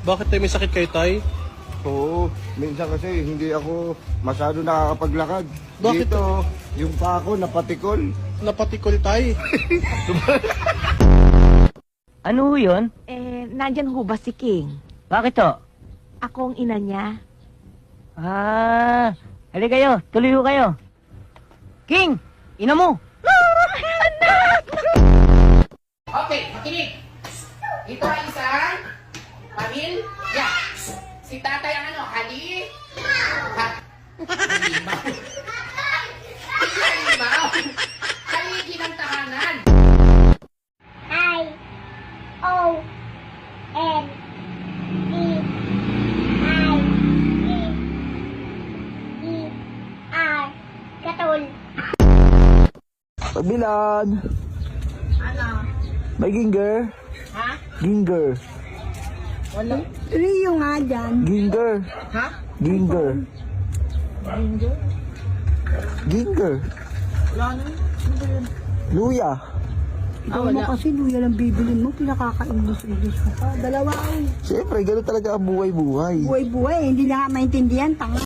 Bakit tayo may sakit kayo, tay? Oo, minsan kasi hindi ako masyado nakakapaglakad. Bakit? Dito, yung pa ako napatikol. Napatikol, tay. Ano ho yun? Nandyan ho ba si King? Bakit to? Ako ang ina niya. Halika kayo. Tuloy ho kayo. King! Ina mo! Okay, makinig. Ito ay isang pamilya. Si tatay ang ano, halimaw. Halimaw. Haligi ng tahanan. Pagbilad. Ano? May ginger. Ha? Ginger. Wala. Rio nga dyan. Ginger. Ha? Ginger. Bingo? Ginger. Wala na. Ano ba yun? Luya. Ikaw mo kasi luya lang bibilin mo, pinakaka-English mo pa. Dalawa ay. Siyempre, ganun talaga ang buhay-buhay. Buhay-buhay, hindi na nga maintindihan, tanga.